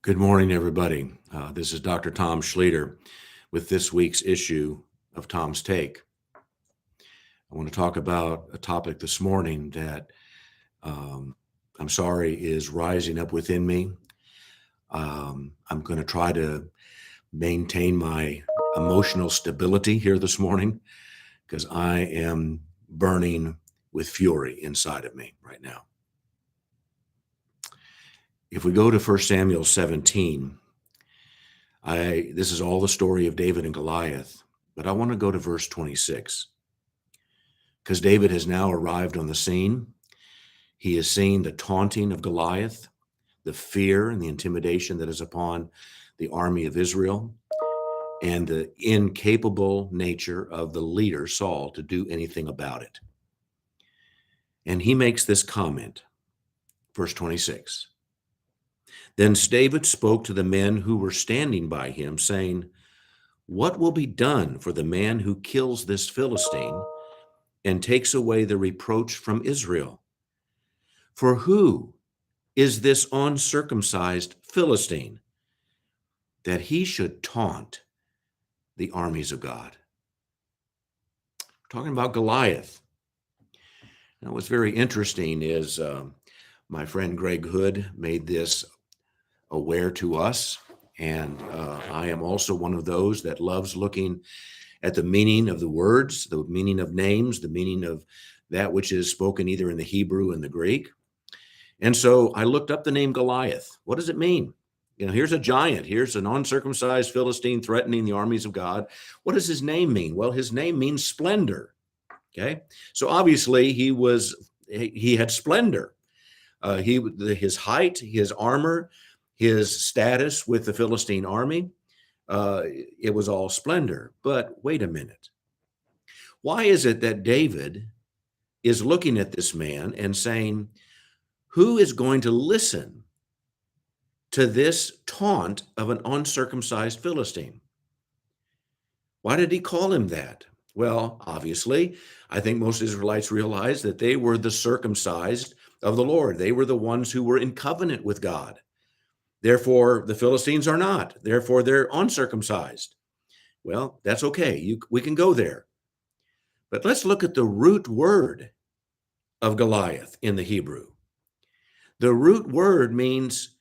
Good morning, everybody. This is Dr. Tom Schlueter with this week's issue of Tom's Take. I want to talk about a topic this morning that I'm sorry is rising up within me. I'm going to try to maintain my emotional stability here this morning because I am burning with fury inside of me right now. If we go to 1 Samuel 17, this is all the story of David and Goliath, but I want to go to verse 26 because David has now arrived on the scene. He has seen the taunting of Goliath, the fear and the intimidation that is upon the army of Israel, and the incapable nature of the leader, Saul, to do anything about it. And he makes this comment, verse 26. Then David spoke to the men who were standing by him, saying, "What will be done for the man who kills this Philistine and takes away the reproach from Israel? For who is this uncircumcised Philistine that he should taunt the armies of God?" We're talking about Goliath. Now, what's very interesting is my friend Greg Hood made this aware to us. And I am also one of those that loves looking at the meaning of the words, the meaning of names, the meaning of that which is spoken either in the Hebrew and the Greek. And so I looked up the name Goliath. What does it mean? Here's a giant. Here's an uncircumcised Philistine threatening the armies of God. What does his name mean? Well, his name means splendor. Okay. So obviously he had splendor. His height, his armor, his status with the Philistine army, it was all splendor. But wait a minute. Why is it that David is looking at this man and saying, who is going to listen to this taunt of an uncircumcised Philistine? Why did he call him that? Well, obviously, I think most Israelites realized that they were the circumcised of the Lord. They were the ones who were in covenant with God. Therefore, the Philistines are not. Therefore, they're uncircumcised. Well, that's okay. We can go there. But let's look at the root word of Goliath in the Hebrew. The root word means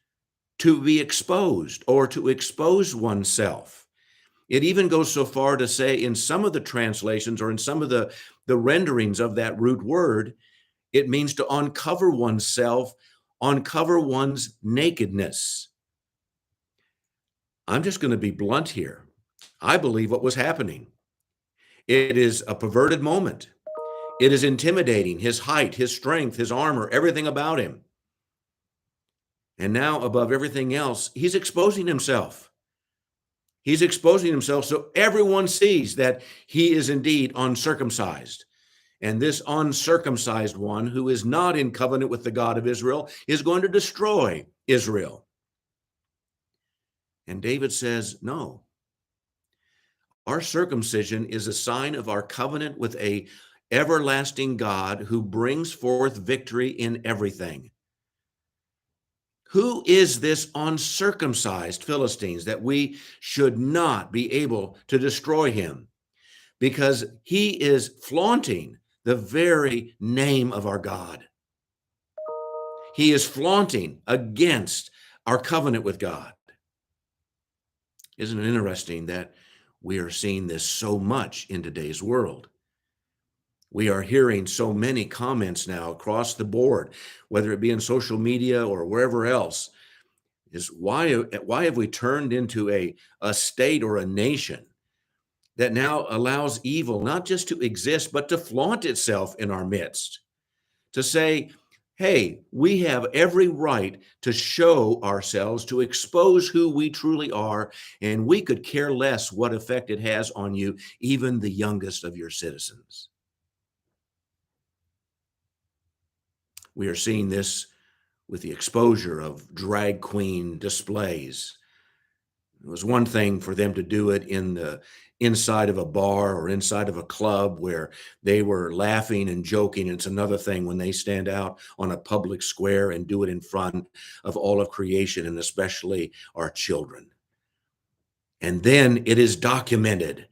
to be exposed or to expose oneself. It even goes so far to say in some of the translations or in some of the renderings of that root word, it means to uncover oneself, uncover one's nakedness. I'm just going to be blunt here. I believe what was happening. It is a perverted moment. It is intimidating, his height, his strength, his armor, everything about him. And now, above everything else, he's exposing himself. He's exposing himself so everyone sees that he is indeed uncircumcised. And this uncircumcised one, who is not in covenant with the God of Israel, is going to destroy Israel. And David says, no. Our circumcision is a sign of our covenant with an everlasting God who brings forth victory in everything. Who is this uncircumcised Philistines that we should not be able to destroy him? Because he is flaunting the very name of our God. He is flaunting against our covenant with God. Isn't it interesting that we are seeing this so much in today's world? We are hearing so many comments now across the board, whether it be in social media or wherever else, is why have we turned into a state or a nation that now allows evil not just to exist, but to flaunt itself in our midst, to say, hey, we have every right to show ourselves, to expose who we truly are, and we could care less what effect it has on you, even the youngest of your citizens. We are seeing this with the exposure of drag queen displays, It was one thing for them to do it in the inside of a bar or inside of a club where they were laughing and joking. It's another thing when they stand out on a public square and do it in front of all of creation and especially our children. And then it is documented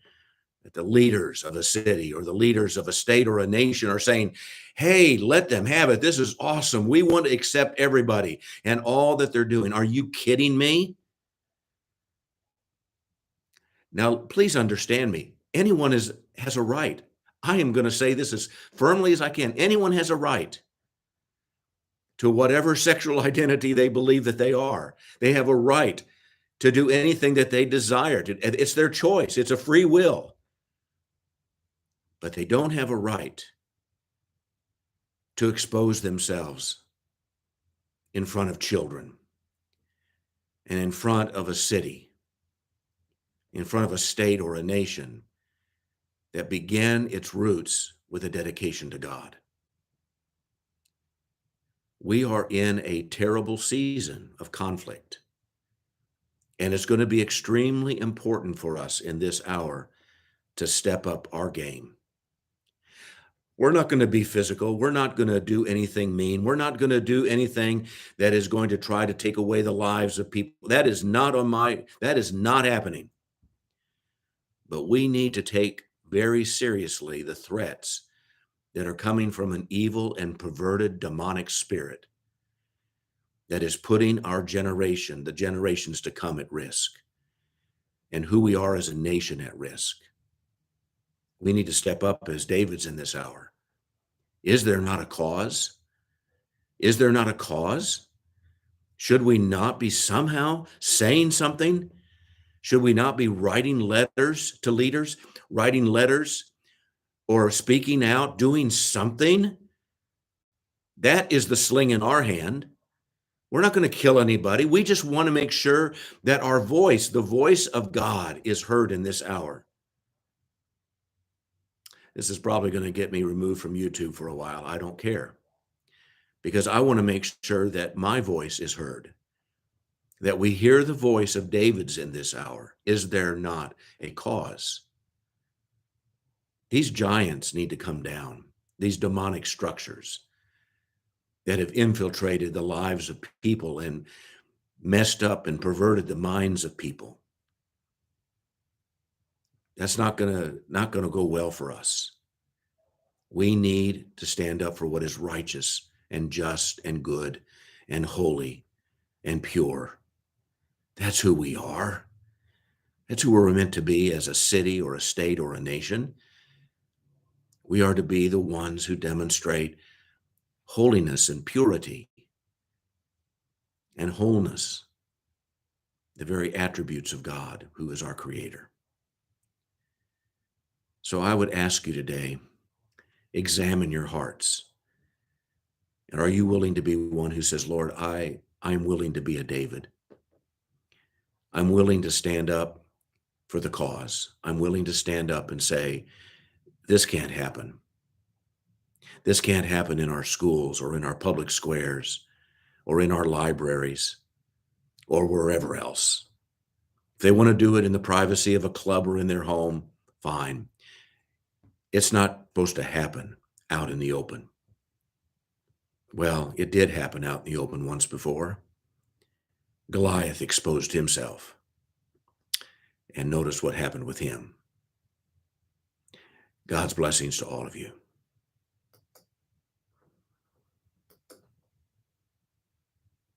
that the leaders of a city or the leaders of a state or a nation are saying, hey, let them have it. This is awesome. We want to accept everybody and all that they're doing. Are you kidding me? Now, please understand me. Anyone has a right. I am going to say this as firmly as I can. Anyone has a right to whatever sexual identity they believe that they are. They have a right to do anything that they desire. It's their choice. It's a free will. But they don't have a right to expose themselves in front of children and in front of a city, in front of a state or a nation that began its roots with a dedication to God. We are in a terrible season of conflict, and it's going to be extremely important for us in this hour to step up our game. We're not going to be physical. We're not going to do anything mean. We're not going to do anything that is going to try to take away the lives of people. That is not happening. But we need to take very seriously the threats that are coming from an evil and perverted demonic spirit that is putting our generation, the generations to come, at risk, and who we are as a nation at risk. We need to step up as David's in this hour. Is there not a cause? Is there not a cause? Should we not be somehow saying something? Should we not be writing letters to leaders, writing letters or speaking out, doing something? That is the sling in our hand. We're not going to kill anybody. We just want to make sure that our voice, the voice of God, is heard in this hour. This is probably going to get me removed from YouTube for a while. I don't care, because I want to make sure that my voice is heard, that we hear the voice of David's in this hour. Is there not a cause? These giants need to come down, these demonic structures that have infiltrated the lives of people and messed up and perverted the minds of people. That's not going to go well for us. We need to stand up for what is righteous and just and good and holy and pure. That's who we are. That's who we're meant to be as a city or a state or a nation. We are to be the ones who demonstrate holiness and purity and wholeness, the very attributes of God, who is our creator. So I would ask you today, examine your hearts. And are you willing to be one who says, Lord, I'm willing to be a David. I'm willing to stand up for the cause. I'm willing to stand up and say, this can't happen. This can't happen in our schools or in our public squares or in our libraries or wherever else. If they want to do it in the privacy of a club or in their home, fine. It's not supposed to happen out in the open. Well, it did happen out in the open once before. Goliath exposed himself. And notice what happened with him. God's blessings to all of you.